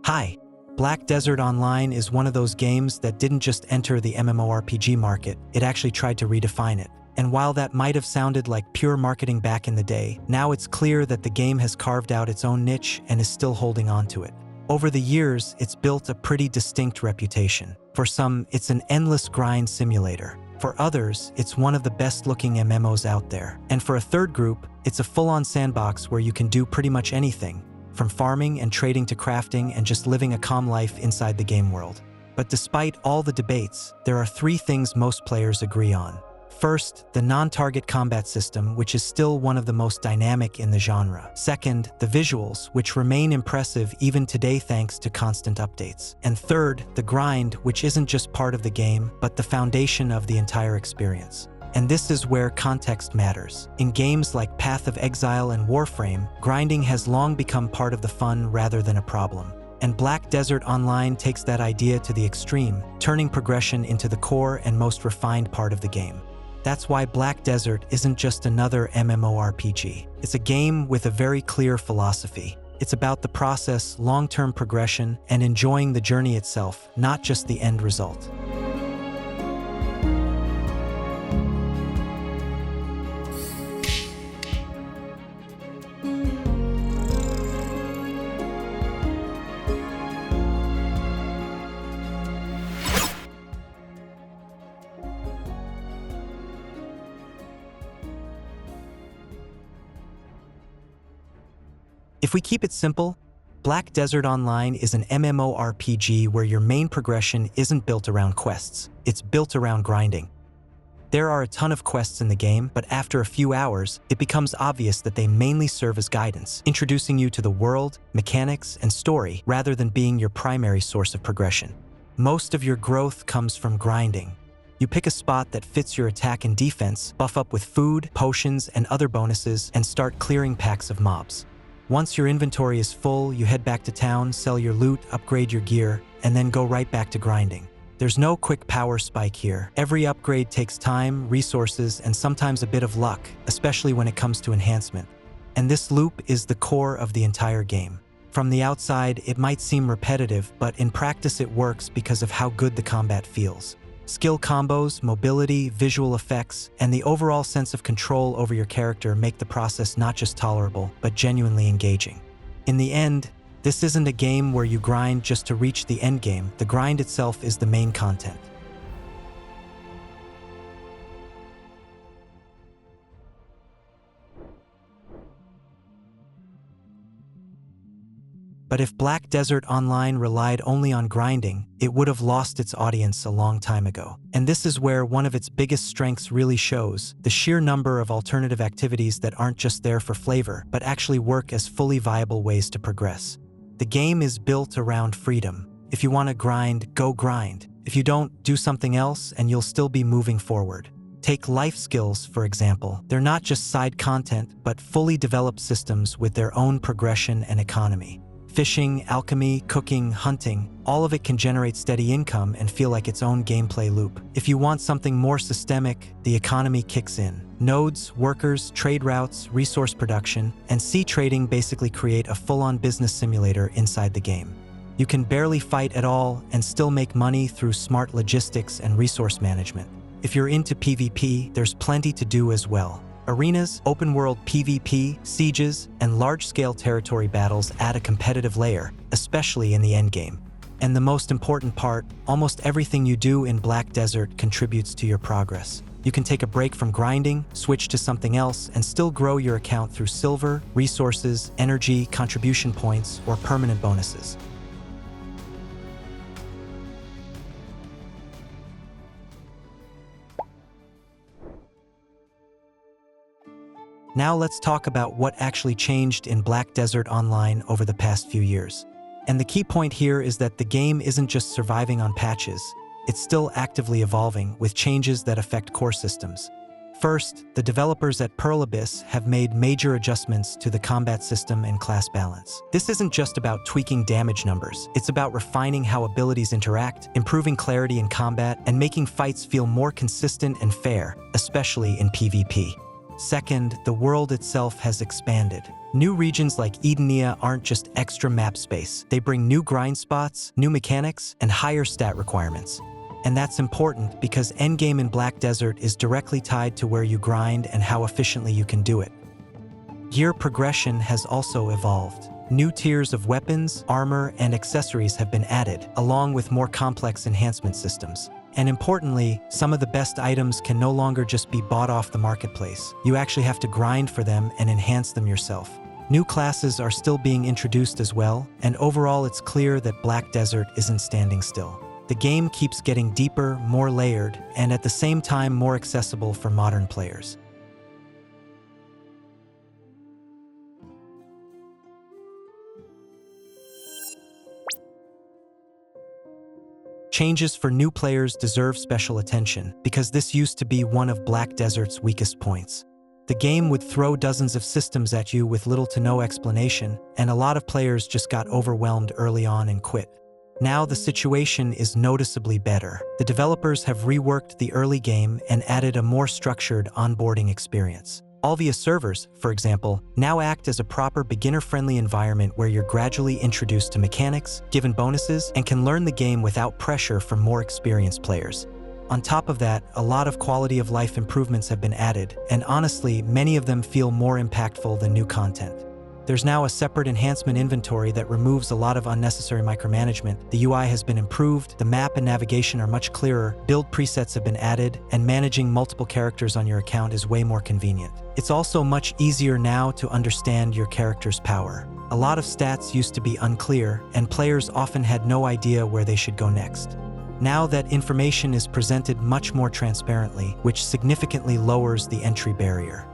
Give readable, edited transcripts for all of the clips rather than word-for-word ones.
Hi, Black Desert Online is one of those games that didn't just enter the MMORPG market, it actually tried to redefine it. And while that might have sounded like pure marketing back in the day, now it's clear that the game has carved out its own niche and is still holding on to it. Over the years, it's built a pretty distinct reputation. For some, it's an endless grind simulator. For others, it's one of the best-looking MMOs out there. And for a third group, it's a full-on sandbox where you can do pretty much anything, from farming and trading to crafting and just living a calm life inside the game world. But despite all the debates, there are three things most players agree on. First, the non-target combat system, which is still one of the most dynamic in the genre. Second, the visuals, which remain impressive even today thanks to constant updates. And third, the grind, which isn't just part of the game, but the foundation of the entire experience. And this is where context matters. In games like Path of Exile and Warframe, grinding has long become part of the fun rather than a problem. And Black Desert Online takes that idea to the extreme, turning progression into the core and most refined part of the game. That's why Black Desert isn't just another MMORPG. It's a game with a very clear philosophy. It's about the process, long-term progression, and enjoying the journey itself, not just the end result. If we keep it simple, Black Desert Online is an MMORPG where your main progression isn't built around quests, it's built around grinding. There are a ton of quests in the game, but after a few hours, it becomes obvious that they mainly serve as guidance, introducing you to the world, mechanics, and story rather than being your primary source of progression. Most of your growth comes from grinding. You pick a spot that fits your attack and defense, buff up with food, potions, and other bonuses, and start clearing packs of mobs. Once your inventory is full, you head back to town, sell your loot, upgrade your gear, and then go right back to grinding. There's no quick power spike here. Every upgrade takes time, resources, and sometimes a bit of luck, especially when it comes to enhancement. And this loop is the core of the entire game. From the outside, it might seem repetitive, but in practice it works because of how good the combat feels. Skill combos, mobility, visual effects, and the overall sense of control over your character make the process not just tolerable, but genuinely engaging. In the end, this isn't a game where you grind just to reach the endgame. The grind itself is the main content. But if Black Desert Online relied only on grinding, it would have lost its audience a long time ago. And this is where one of its biggest strengths really shows, the sheer number of alternative activities that aren't just there for flavor, but actually work as fully viable ways to progress. The game is built around freedom. If you want to grind, go grind. If you don't, do something else and you'll still be moving forward. Take life skills, for example. They're not just side content, but fully developed systems with their own progression and economy. Fishing, alchemy, cooking, hunting, all of it can generate steady income and feel like its own gameplay loop. If you want something more systemic, the economy kicks in. Nodes, workers, trade routes, resource production, and sea trading basically create a full-on business simulator inside the game. You can barely fight at all and still make money through smart logistics and resource management. If you're into PvP, there's plenty to do as well. Arenas, open-world PvP, sieges, and large-scale territory battles add a competitive layer, especially in the endgame. And the most important part, almost everything you do in Black Desert contributes to your progress. You can take a break from grinding, switch to something else, and still grow your account through silver, resources, energy, contribution points, or permanent bonuses. Now let's talk about what actually changed in Black Desert Online over the past few years. And the key point here is that the game isn't just surviving on patches, it's still actively evolving with changes that affect core systems. First, the developers at Pearl Abyss have made major adjustments to the combat system and class balance. This isn't just about tweaking damage numbers, it's about refining how abilities interact, improving clarity in combat, and making fights feel more consistent and fair, especially in PvP. Second, the world itself has expanded. New regions like Edenia aren't just extra map space. They bring new grind spots, new mechanics, and higher stat requirements. And that's important because Endgame in Black Desert is directly tied to where you grind and how efficiently you can do it. Gear progression has also evolved. New tiers of weapons, armor, and accessories have been added, along with more complex enhancement systems. And importantly, some of the best items can no longer just be bought off the marketplace. You actually have to grind for them and enhance them yourself. New classes are still being introduced as well, and overall it's clear that Black Desert isn't standing still. The game keeps getting deeper, more layered, and at the same time more accessible for modern players. Changes for new players deserve special attention because this used to be one of Black Desert's weakest points. The game would throw dozens of systems at you with little to no explanation, and a lot of players just got overwhelmed early on and quit. Now the situation is noticeably better. The developers have reworked the early game and added a more structured onboarding experience. Alvia servers, for example, now act as a proper beginner-friendly environment where you're gradually introduced to mechanics, given bonuses, and can learn the game without pressure from more experienced players. On top of that, a lot of quality-of-life improvements have been added, and honestly, many of them feel more impactful than new content. There's now a separate enhancement inventory that removes a lot of unnecessary micromanagement. The UI has been improved, the map and navigation are much clearer, build presets have been added, and managing multiple characters on your account is way more convenient. It's also much easier now to understand your character's power. A lot of stats used to be unclear, and players often had no idea where they should go next. Now that information is presented much more transparently, which significantly lowers the entry barrier.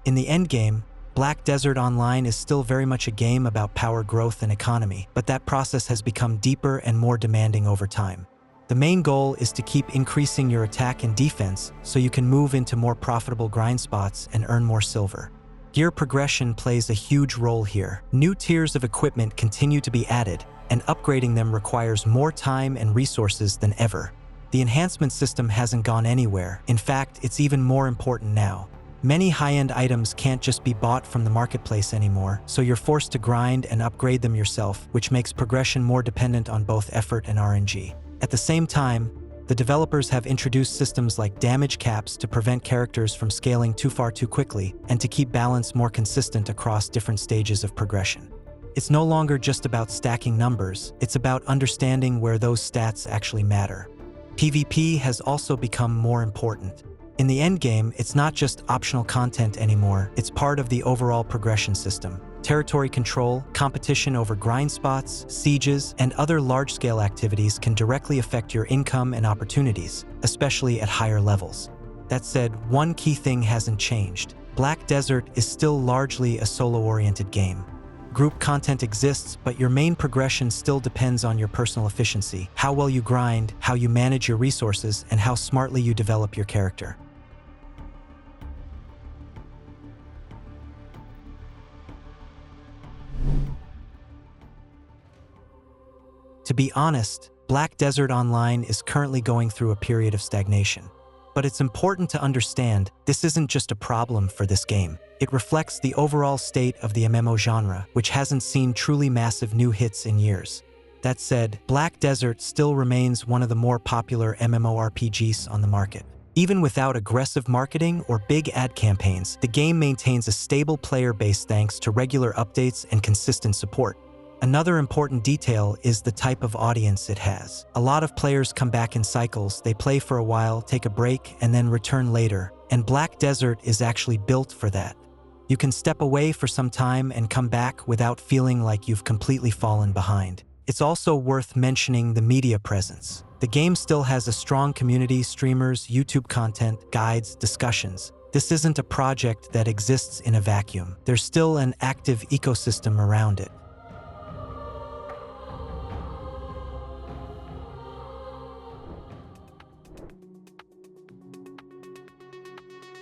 In the endgame, Black Desert Online is still very much a game about power growth and economy, but that process has become deeper and more demanding over time. The main goal is to keep increasing your attack and defense so you can move into more profitable grind spots and earn more silver. Gear progression plays a huge role here. New tiers of equipment continue to be added, and upgrading them requires more time and resources than ever. The enhancement system hasn't gone anywhere. In fact, it's even more important now. Many high-end items can't just be bought from the marketplace anymore, so you're forced to grind and upgrade them yourself, which makes progression more dependent on both effort and RNG. At the same time, the developers have introduced systems like damage caps to prevent characters from scaling too far too quickly and to keep balance more consistent across different stages of progression. It's no longer just about stacking numbers, it's about understanding where those stats actually matter. PvP has also become more important. In the endgame, it's not just optional content anymore, it's part of the overall progression system. Territory control, competition over grind spots, sieges, and other large-scale activities can directly affect your income and opportunities, especially at higher levels. That said, one key thing hasn't changed. Black Desert is still largely a solo-oriented game. Group content exists, but your main progression still depends on your personal efficiency, how well you grind, how you manage your resources, and how smartly you develop your character. To be honest, Black Desert Online is currently going through a period of stagnation. But it's important to understand this isn't just a problem for this game. It reflects the overall state of the MMO genre, which hasn't seen truly massive new hits in years. That said, Black Desert still remains one of the more popular MMORPGs on the market. Even without aggressive marketing or big ad campaigns, the game maintains a stable player base thanks to regular updates and consistent support. Another important detail is the type of audience it has. A lot of players come back in cycles, they play for a while, take a break, and then return later. And Black Desert is actually built for that. You can step away for some time and come back without feeling like you've completely fallen behind. It's also worth mentioning the media presence. The game still has a strong community, streamers, YouTube content, guides, discussions. This isn't a project that exists in a vacuum. There's still an active ecosystem around it.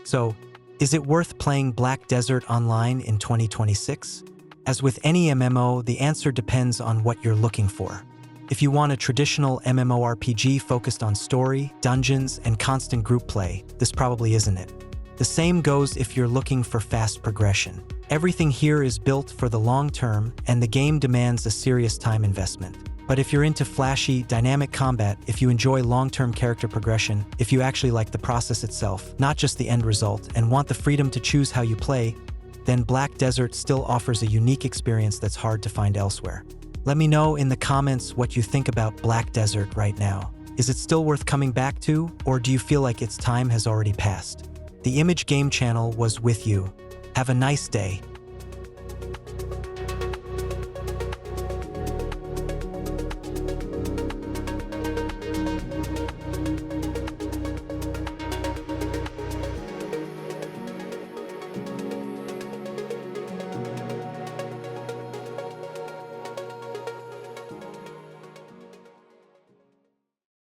So, is it worth playing Black Desert Online in 2026? As with any MMO, the answer depends on what you're looking for. If you want a traditional MMORPG focused on story, dungeons, and constant group play, this probably isn't it. The same goes if you're looking for fast progression. Everything here is built for the long term, and the game demands a serious time investment. But if you're into flashy, dynamic combat, if you enjoy long-term character progression, if you actually like the process itself, not just the end result, and want the freedom to choose how you play, then Black Desert still offers a unique experience that's hard to find elsewhere. Let me know in the comments what you think about Black Desert right now. Is it still worth coming back to, or do you feel like its time has already passed? The Image Game Channel was with you. Have a nice day.